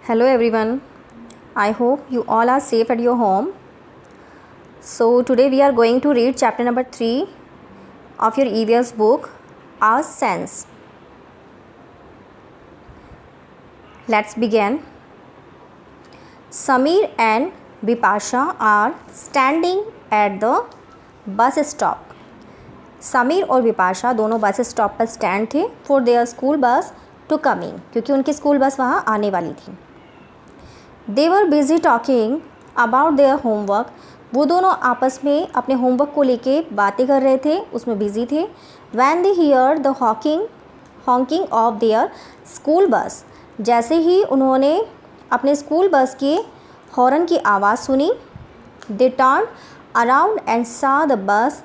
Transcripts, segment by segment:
Hello everyone. I hope you all are safe at your home. So today we are going to read chapter number 3 of your EVS book, Our Sense. Let's begin. Samir and Bipasha are standing at the bus stop. Sameer और विपाशा दोनों bus stop पर stand थे for their school bus to coming, क्योंकि उनकी school bus वहाँ आने वाली थी. They were busy talking about their homework. वो दोनों आपस में अपने होमवर्क को लेके बातें कर रहे थे, उसमें बिजी थे. When they hear the Hawking of their school बस. जैसे ही उन्होंने अपने स्कूल बस के हॉर्न की आवाज़ सुनी, they turn around and saw the bus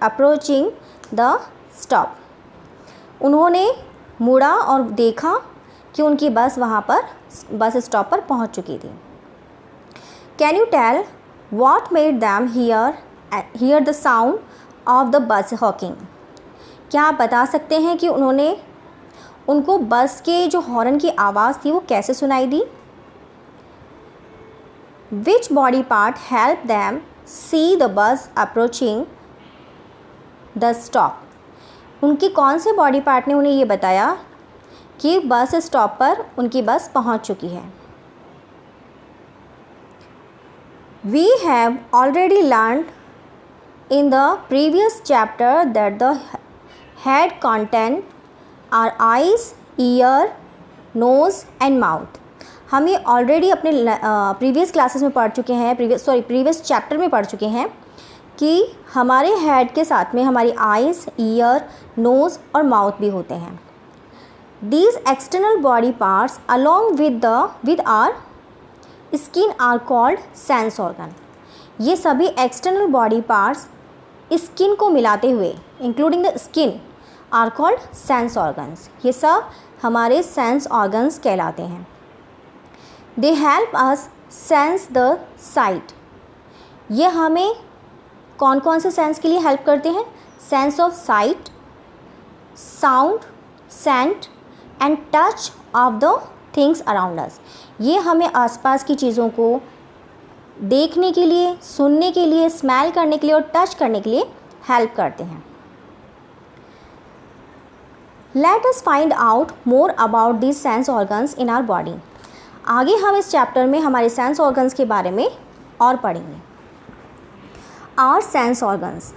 approaching the stop. उन्होंने मुड़ा और देखा कि उनकी बस वहाँ पर बस स्टॉप पर पहुँच चुकी थी. Can you tell what made them hear the sound of the bus honking? क्या आप बता सकते हैं कि उनको बस के जो हॉर्न की आवाज़ थी वो कैसे सुनाई दी? Which body part helped them see the bus approaching the stop? उनके कौन से बॉडी पार्ट ने उन्हें ये बताया कि बस स्टॉप पर उनकी बस पहुंच चुकी है? We have already learned in the previous chapter that the head content are eyes, ear, nose and mouth. हम ये ऑलरेडी अपने प्रीवियस क्लासेस में पढ़ चुके हैं, प्रीवियस चैप्टर में पढ़ चुके हैं कि हमारे हेड के साथ में हमारी आइज़, ईयर, नोज़ और माउथ भी होते हैं. These external body parts along with our skin are called sense organ. ये सभी एक्सटर्नल बॉडी पार्ट्स स्किन को मिलाते हुए including the skin are called sense organs. ये सब हमारे सेंस ऑर्गन्स कहलाते हैं. They help us sense the sight. ये हमें कौन कौन से सेंस के लिए हेल्प करते हैं? Sense of sight, sound, scent and touch of the things around us. ये हमें आसपास की चीज़ों को देखने के लिए, सुनने के लिए, स्मेल करने के लिए और टच करने के लिए हेल्प करते हैं. Let us find out more about these sense organs in our body. आगे हम इस चैप्टर में हमारे सेंस ऑर्गन्स के बारे में और पढ़ेंगे. Our sense organs.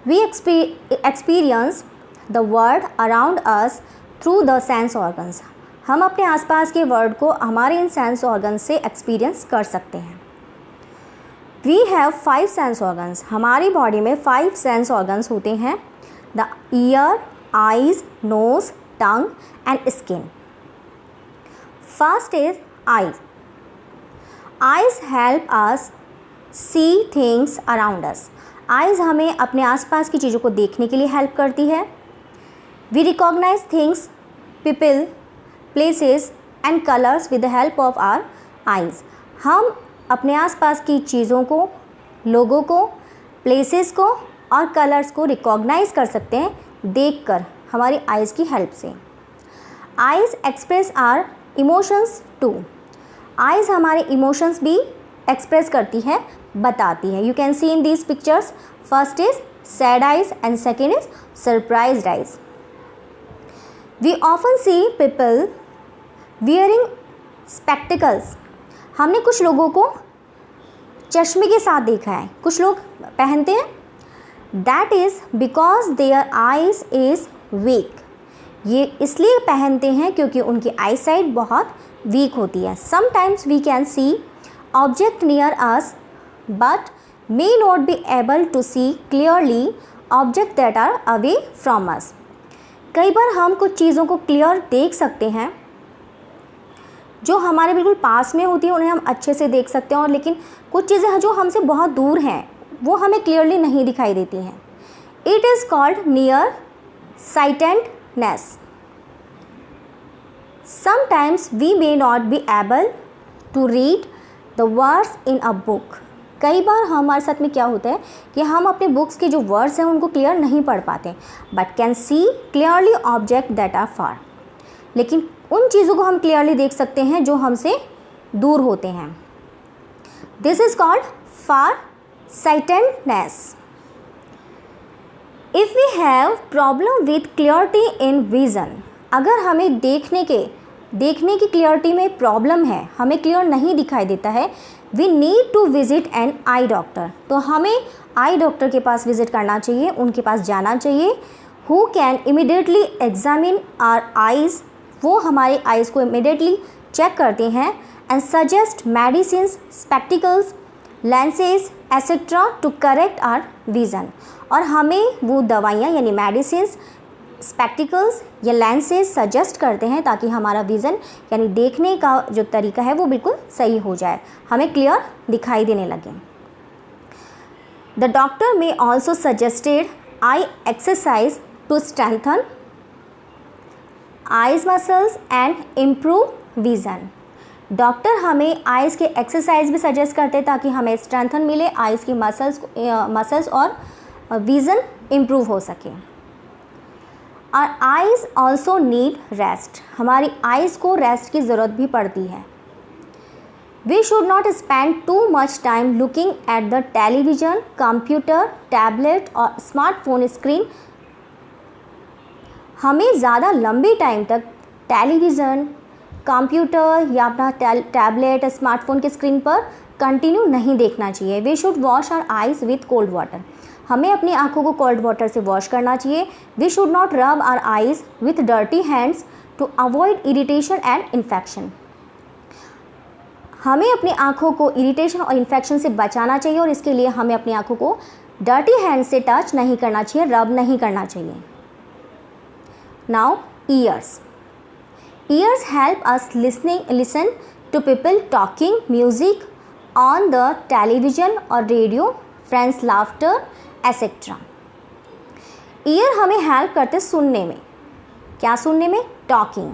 We experience the world around us through the sense organs. हम अपने आसपास के वर्ल्ड को हमारे इन सेंस ऑर्गन्स से एक्सपीरियंस कर सकते हैं. We have 5 sense organs. हमारी बॉडी में 5 सेंस ऑर्गन्स होते हैं. The ear, eyes, nose, tongue and skin. First is eyes. Eyes help us see things around us. Eyes हमें अपने आसपास की चीज़ों को देखने के लिए हेल्प करती है. We recognize things, people, places and colors with the help of our eyes. हम अपने आसपास की चीज़ों को, लोगों को, प्लेसेस को और कलर्स को रिकॉग्नाइज कर सकते हैं देखकर हमारी आइज़ की हेल्प से. Eyes express our emotions too. Eyes हमारे इमोशंस भी एक्सप्रेस करती है, बताती है. You can see in these pictures. First is sad eyes and second is surprised eyes. We often see people wearing spectacles. हमने कुछ लोगों को चश्मे के साथ देखा है, कुछ लोग पहनते हैं. That is because their eyes is week. ये इसलिए पहनते हैं क्योंकि उनकी आई साइट बहुत वीक होती है. Sometimes we can see object near us but may not be able to see clearly object that are away from us. कई बार हम कुछ चीज़ों को क्लियर देख सकते हैं जो हमारे बिल्कुल पास में होती है, उन्हें हम अच्छे से देख सकते हैं, और लेकिन कुछ चीज़ें जो हमसे बहुत दूर हैं वो हमें क्लियरली नहीं दिखाई देती हैं. It is called near sighted Ness. Sometimes we may not be able to read the words in a book. कई बार हमारे साथ में क्या होता है कि हम अपने बुक्स के जो वर्ड्स हैं उनको क्लियर नहीं पढ़ पाते, but can see clearly object that are far. लेकिन उन चीज़ों को हम क्लियरली देख सकते हैं जो हमसे दूर होते हैं। This is called far sightedness. If we have problem with clarity in vision, अगर हमें देखने की क्लियरिटी में प्रॉब्लम है, हमें क्लियर नहीं दिखाई देता है, we need to visit an eye doctor, तो हमें आई डॉक्टर के पास विज़िट करना चाहिए, उनके पास जाना चाहिए। Who can immediately examine our eyes, वो हमारे आइज़ को इमिडिएटली चेक करते हैं and suggest medicine, spectacles, lenses etcetera to correct our vision, और हमें वो दवाइयाँ यानी मेडिसिन, स्पेक्टिकल्स या लेंसेज सजेस्ट करते हैं ताकि हमारा विज़न यानी देखने का जो तरीका है वो बिल्कुल सही हो जाए, हमें क्लियर दिखाई देने लगे। The doctor may also suggested eye exercise to strengthen eyes muscles and improve vision. Doctor हमें आइज़ के एक्सरसाइज भी सजेस्ट करते हैं ताकि हमें स्ट्रेंथन मिले, आइज़ की मसल्स और विज़न इम्प्रूव हो सके। और आइज़ ऑल्सो नीड रेस्ट, हमारी आइज़ को रेस्ट की ज़रूरत भी पड़ती है। We should not spend too much time looking at the television, computer, tablet और स्मार्टफोन स्क्रीन। हमें ज़्यादा लंबी टाइम तक टेलीविज़न, कंप्यूटर या अपना टैबलेट, स्मार्टफोन के स्क्रीन पर कंटिन्यू नहीं देखना चाहिए। We should wash our eyes with cold water, हमें अपनी आँखों को कोल्ड वाटर से वॉश करना चाहिए। We should not rub our eyes with dirty hands to avoid irritation and infection, हमें अपनी आँखों को इरिटेशन और इन्फेक्शन से बचाना चाहिए और इसके लिए हमें अपनी आँखों को डर्टी हैंड से टच नहीं करना चाहिए, रब नहीं करना चाहिए। Now ears help us listen to people talking, music on the television और radio, friends laughter etcetera. Ear हमें हेल्प करते सुनने में, क्या सुनने में? Talking,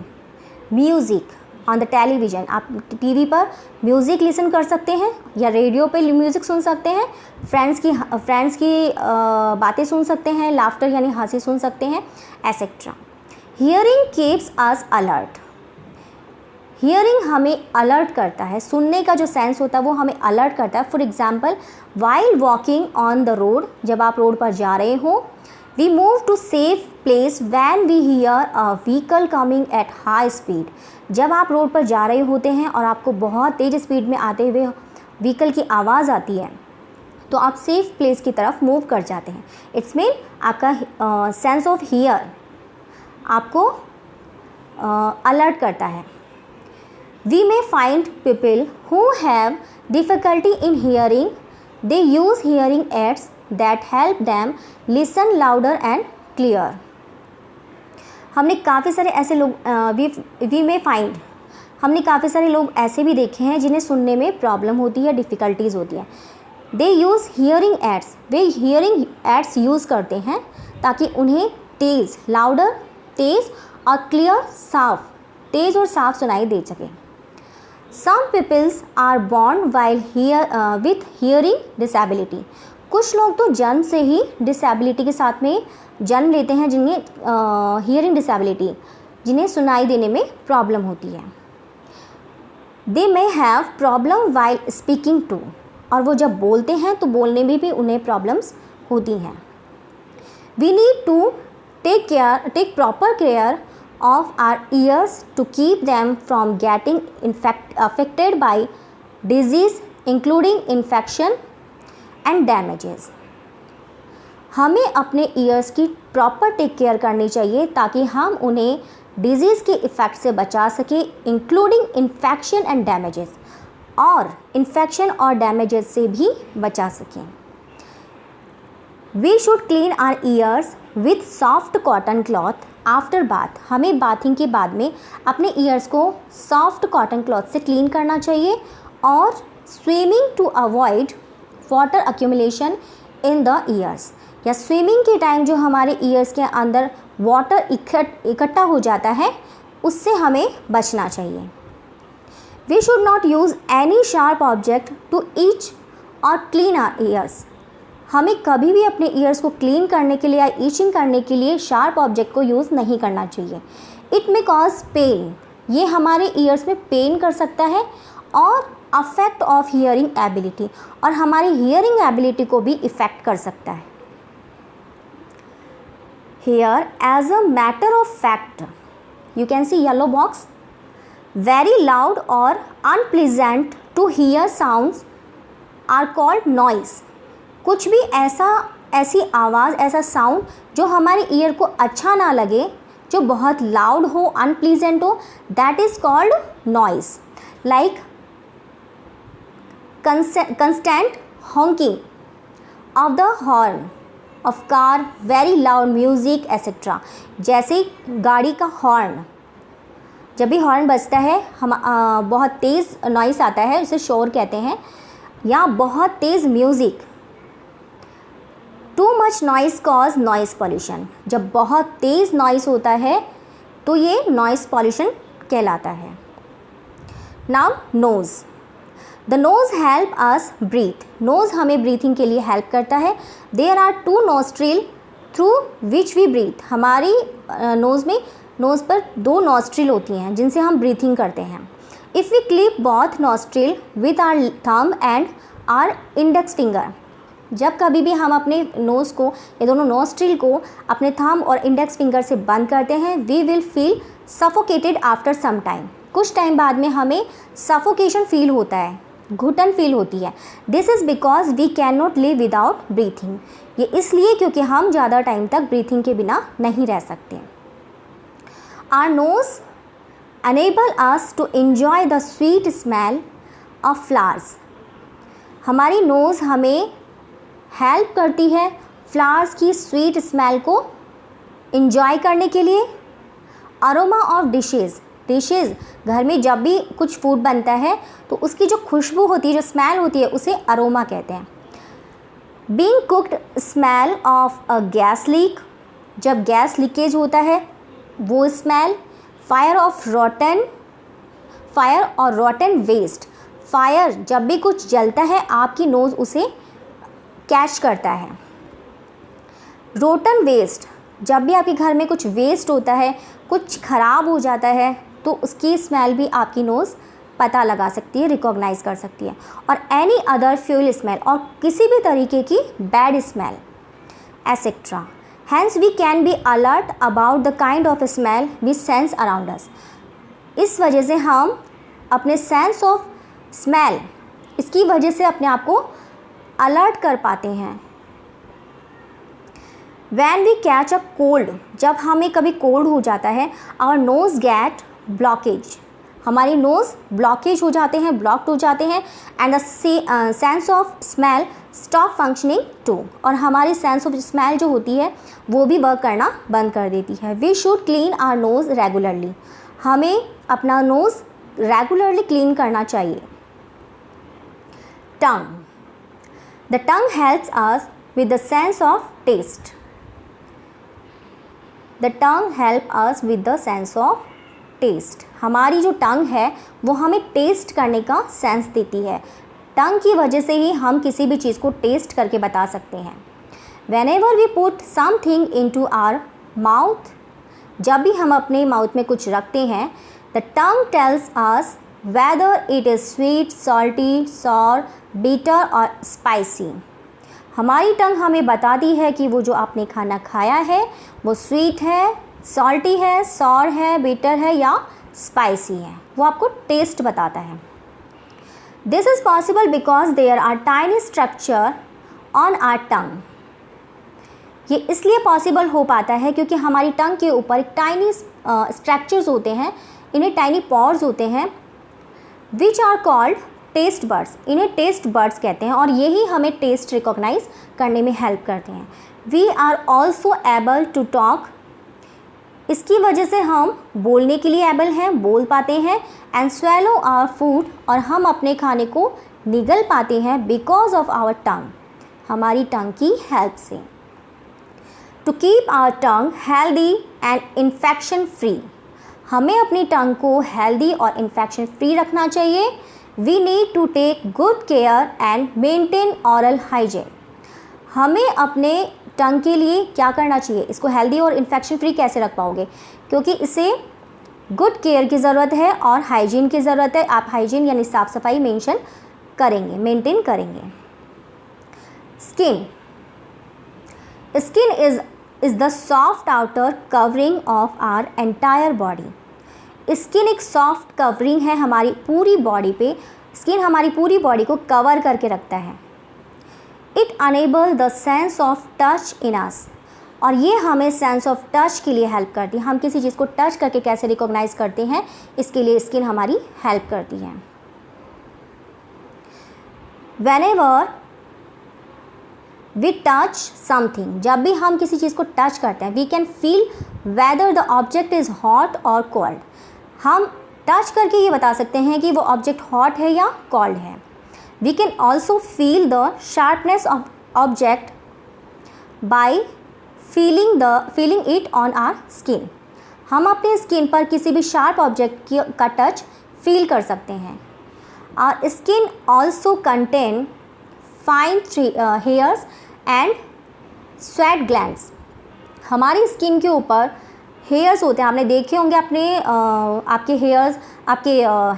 music on the television, आप टीवी पर म्यूज़िक लिसन कर सकते हैं या रेडियो पे म्यूज़िक सुन सकते हैं, फ्रेंड्स की बातें सुन सकते हैं, लाफ्टर यानी हंसी सुन सकते हैं, etcetera. Hearing keeps us alert, hearing हमें अलर्ट करता है, सुनने का जो सेंस होता है वो हमें अलर्ट करता है। For example while walking on the road, जब आप रोड पर जा रहे हो। We move to safe place when we hear a vehicle coming at high speed, जब आप रोड पर जा रहे होते हैं और आपको बहुत तेज़ स्पीड में आते हुए व्हीकल की आवाज़ आती है तो आप सेफ प्लेस की तरफ मूव कर जाते हैं। इट्स मीन आपका सेंस ऑफ हियर आपको अलर्ट करता है। We may find people who have difficulty in hearing, they use hearing aids that help them listen louder and clear. हमने काफ़ी सारे ऐसे लोग वी मे फाइंड, हमने काफ़ी सारे लोग ऐसे भी देखे हैं जिन्हें सुनने में प्रॉब्लम होती है, डिफ़िकल्टीज़ होती है। दे यूज़ हियरिंग एड्स, वे हियरिंग एड्स यूज़ करते हैं ताकि उन्हें तेज़, लाउडर तेज़ और क्लियर साफ, तेज़ और साफ सुनाई दे सके। Some peoples are born while with hearing disability, कुछ लोग तो जन्म से ही डिसेबिलिटी के साथ में जन्म लेते हैं जिन्हें हियरिंग डिसेबिलिटी, जिन्हें सुनाई देने में प्रॉब्लम होती है। They may have problem while speaking too, और वो जब बोलते हैं तो बोलने में भी उन्हें प्रॉब्लम्स होती हैं। We need to take proper care of our ears to keep them from getting affected by disease including infection and damages। हमें अपने ईयर्स की प्रॉपर टेक केयर करनी चाहिए ताकि हम उन्हें डिजीज़ के इफ़ेक्ट से बचा सकें, इंक्लूडिंग इन्फेक्शन एंड डैमेजेस, और इन्फेक्शन और डैमेजेस से भी बचा सकें। We should clean our ears with soft cotton cloth after bath, हमें बाथिंग के बाद में अपने ईयर्स को सॉफ्ट कॉटन क्लॉथ से क्लीन करना चाहिए। और swimming to avoid water accumulation in the ears, या स्विमिंग के टाइम जो हमारे ईयर्स के अंदर वाटर इकट्ठा हो जाता है उससे हमें बचना चाहिए। We should not use any sharp object to each और क्लीन आवर ईयर्स, हमें कभी भी अपने ईयर्स को क्लीन करने के लिए या ईचिंग करने के लिए शार्प ऑब्जेक्ट को यूज़ नहीं करना चाहिए। इट मे कॉज पेन, ये हमारे ईयर्स में पेन कर सकता है और अफेक्ट ऑफ हियरिंग एबिलिटी, और हमारी हियरिंग एबिलिटी को भी इफ़ेक्ट कर सकता है। Here as a matter of fact you can see yellow box, very loud और unpleasant to hear sounds are called noise. कुछ भी ऐसी आवाज़, ऐसा साउंड जो हमारे ईयर को अच्छा ना लगे, जो बहुत लाउड हो, अनप्लीजेंट हो, that is called noise. Like constant honking of the horn of car, very loud music etc. जैसे गाड़ी का हॉर्न, जब भी हॉर्न बजता है हम बहुत तेज़ नॉइस आता है, उसे शोर कहते हैं, या बहुत तेज़ music. Too much noise cause noise pollution, जब बहुत तेज़ नॉइस होता है तो ये नॉइस पॉल्यूशन कहलाता है। Now nose, the nose help us breathe, nose हमें ब्रीथिंग के लिए हेल्प करता है। There are two nostril through which we breathe, हमारी नोज़ पर दो नोस्ट्रिल होती हैं जिनसे हम ब्रीथिंग करते हैं। If we clip both nostril with our thumb and our index finger, जब कभी भी हम अपने नोज़ को, ये दोनों नोस्ट्रिल को अपने थंब और इंडेक्स फिंगर से बंद करते हैं, we will feel suffocated after some time, कुछ टाइम बाद में हमें सफोकेशन फील होता है, घुटन फील होती है। This is because we can not live without breathing, ये इसलिए क्योंकि हम ज़्यादा टाइम तक ब्रीथिंग के बिना नहीं रह सकते। Our nose enable us to enjoy the sweet smell of flowers, हमारी नोज़ हमें हेल्प करती है फ्लावर्स की स्वीट स्मेल को एंजॉय करने के लिए। अरोमा ऑफ डिशेज़, घर में जब भी कुछ फूड बनता है तो उसकी जो खुशबू होती है, जो स्मेल होती है, उसे अरोमा कहते हैं। Being cooked smell of a gas leak, जब गैस लीकेज होता है वो स्मेल। फायर और रॉटन वेस्ट, फायर जब भी कुछ जलता है आपकी नोज़ उसे कैच करता है। रोटन वेस्ट, जब भी आपके घर में कुछ वेस्ट होता है, कुछ ख़राब हो जाता है, तो उसकी स्मेल भी आपकी नोज़ पता लगा सकती है, रिकॉग्नाइज़ कर सकती है। और एनी अदर फ्यूल स्मेल, और किसी भी तरीके की bad smell etcetera. Hence we can be alert about the kind of smell we sense around us, इस वजह से हम अपने सेंस ऑफ स्मेल, इसकी वजह से अपने आप को अलर्ट कर पाते हैं। When we catch a cold, जब हमें कभी कोल्ड हो जाता है, आवर नोज़ गेट ब्लॉकेज, हमारी नोज़ ब्लॉकेज हो जाते हैं, ब्लॉक्ड हो जाते हैं। And the sense of smell stop functioning too, और हमारी सेंस ऑफ स्मेल जो होती है वो भी वर्क करना बंद कर देती है। We should clean our nose regularly, हमें अपना नोज़ रेगुलरली क्लीन करना चाहिए। Tongue, the tongue helps us with the sense of taste, the tongue help us with the sense of taste, हमारी जो टंग है वो हमें टेस्ट करने का सेंस देती है। टंग की वजह से ही हम किसी भी चीज़ को टेस्ट करके बता सकते हैं। Whenever we put something into our mouth, जब भी हम अपने माउथ में कुछ रखते हैं, the tongue tells us whether it is sweet, salty, sour, bitter or spicy. हमारी टंग हमें बताती है कि वो जो आपने खाना खाया है वो स्वीट है, सॉल्टी है, सॉर है, बिटर है या स्पाइसी है, वो आपको टेस्ट बताता है। This is possible because there are tiny structure on our tongue, ये इसलिए पॉसिबल हो पाता है क्योंकि हमारी टंग के ऊपर एक टाइनी स्ट्रक्चर्स होते हैं, इन्हें टाइनी पॉर्स होते हैं, which are called taste buds, इन्हें टेस्ट बर्ड्स कहते हैं, और यही हमें टेस्ट रिकॉग्नाइज करने में हेल्प करते हैं। We are also able to talk, इसकी वजह से हम बोलने के लिए एबल हैं, बोल पाते हैं। एंड स्वेलो आवर फूड, और हम अपने खाने को निगल पाते हैं बिकॉज ऑफ आवर टंग, हमारी टंग की हेल्प से। To keep our tongue healthy and infection free, हमें अपनी टंग को हेल्दी और इन्फेक्शन फ्री रखना चाहिए। We need to take good care and maintain oral hygiene, हमें अपने टंग के लिए क्या करना चाहिए, इसको हेल्दी और इन्फेक्शन फ्री कैसे रख पाओगे, क्योंकि इसे गुड केयर की ज़रूरत है और हाइजीन की ज़रूरत है। आप हाइजीन यानी साफ़ सफाई मेंशन करेंगे, मेंटेन करेंगे। Skin is the soft outer covering of our entire body. Skin एक सॉफ्ट कवरिंग है हमारी पूरी बॉडी पे। स्किन हमारी पूरी बॉडी को कवर करके रखता है। It enable the sense of touch in us, और ये हमें सेंस ऑफ टच के लिए हेल्प करती है। हम किसी चीज़ को टच करके कैसे रिकॉग्नाइज करते हैं, इसके लिए स्किन हमारी हेल्प करती है। Whenever we touch something, जब भी हम किसी चीज़ को टच करते हैं, we can feel whether the object is hot or cold। हम टच करके ये बता सकते हैं कि वो ऑब्जेक्ट हॉट है या कोल्ड है। We can also feel the sharpness of object by feeling it on our skin। हम अपने स्किन पर किसी भी शार्प ऑब्जेक्ट का टच फील कर सकते हैं। Our skin also contain fine hairs and sweat glands। हमारी स्किन के ऊपर हेयर्स होते हैं, आपने देखे होंगे अपने आपके हेयर्स, आपके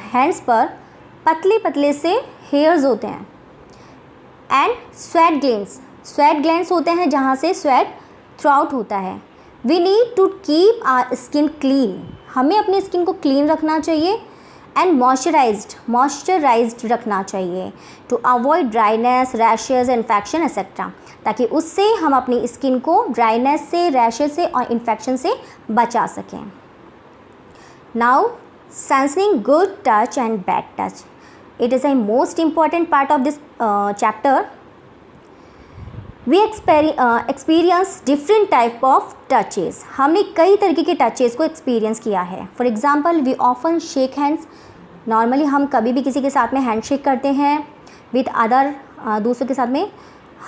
हैंड्स पर पतले पतले से हेयर्स होते हैं। एंड स्वेट ग्लैंड्स होते हैं जहाँ से स्वेट थ्रू आउट होता है। We need to keep our skin clean, हमें अपनी स्किन को क्लीन रखना चाहिए। एंड मॉइस्चराइज्ड रखना चाहिए to avoid dryness, rashes, infection etcetera, ताकि उससे हम अपनी स्किन को ड्राइनेस से, रैशेस से और इन्फेक्शन से बचा सकें। Now sensing good touch and bad touch, it is a most important part of this chapter. We experience different type of touches, हमने कई तरीके के टचेज़ को एक्सपीरियंस किया है। For example, we often shake hands, normally हम कभी भी किसी के साथ में हैंड शेक करते हैं विद अदर, दूसरों के साथ में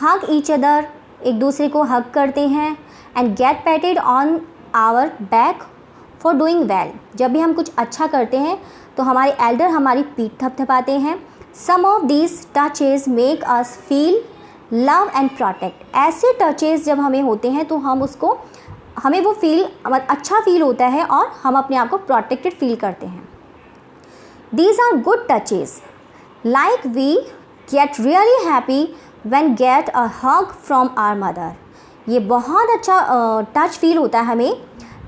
हग ईच अदर, एक दूसरे को हग करते हैं। And get patted on our back for doing well, जब भी हम कुछ अच्छा करते हैं तो हमारे एल्डर हमारी पीठ थपथपाते हैं। Some of these touches make us feel love and protect, ऐसे टचेज़ जब हमें होते हैं तो हमें वो अच्छा फील होता है और हम अपने आप को प्रोटेक्टेड फील करते हैं। These are good touches, like we get really happy when get a hug from our mother। ये बहुत अच्छा टच फील होता है हमें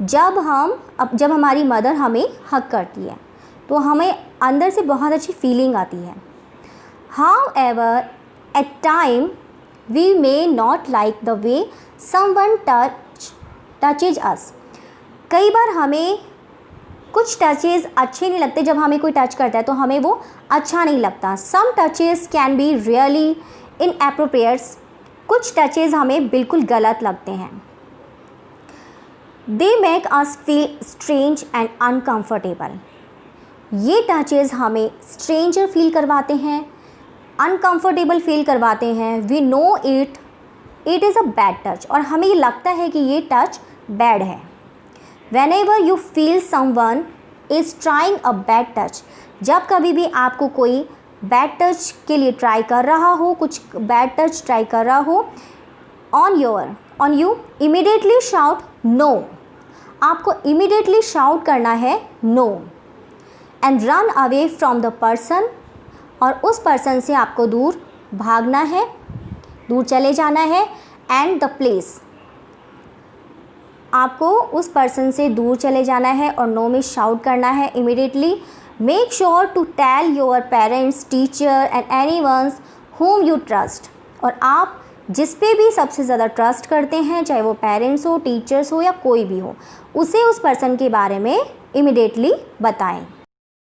जब हमारी मदर हमें हग करती है, तो हमें अंदर से बहुत अच्छी फीलिंग आती है। However, at time we may not like the way someone touches us। कई बार हमें कुछ टचेज़ अच्छे नहीं लगते, जब हमें कोई टच करता है तो हमें वो अच्छा नहीं लगता। Some touches can be really inappropriate, कुछ टचेज़ हमें बिल्कुल गलत लगते हैं। They make us feel strange and uncomfortable, ये टचेज़ हमें स्ट्रेंजर फील करवाते हैं, अनकम्फर्टेबल फील करवाते हैं। We know it is a bad touch, और हमें ये लगता है कि ये टच बैड है। Whenever you feel someone is trying a bad touch, जब कभी भी आपको कोई बैड टच के लिए ट्राई कर रहा हो, कुछ बैड टच ट्राई कर रहा हो on you, immediately shout no। आपको immediately shout करना है no and run away from the person, और उस पर्सन से आपको दूर भागना है, दूर चले जाना है। and the place, आपको उस पर्सन से दूर चले जाना है और नो में शाउट करना है immediately. Make sure to tell your parents, teacher and anyone whom you trust, और आप जिस पे भी सबसे ज़्यादा ट्रस्ट करते हैं, चाहे वो पेरेंट्स हो, टीचर्स हो या कोई भी हो, उसे उस पर्सन के बारे में इमीडिएटली बताएं।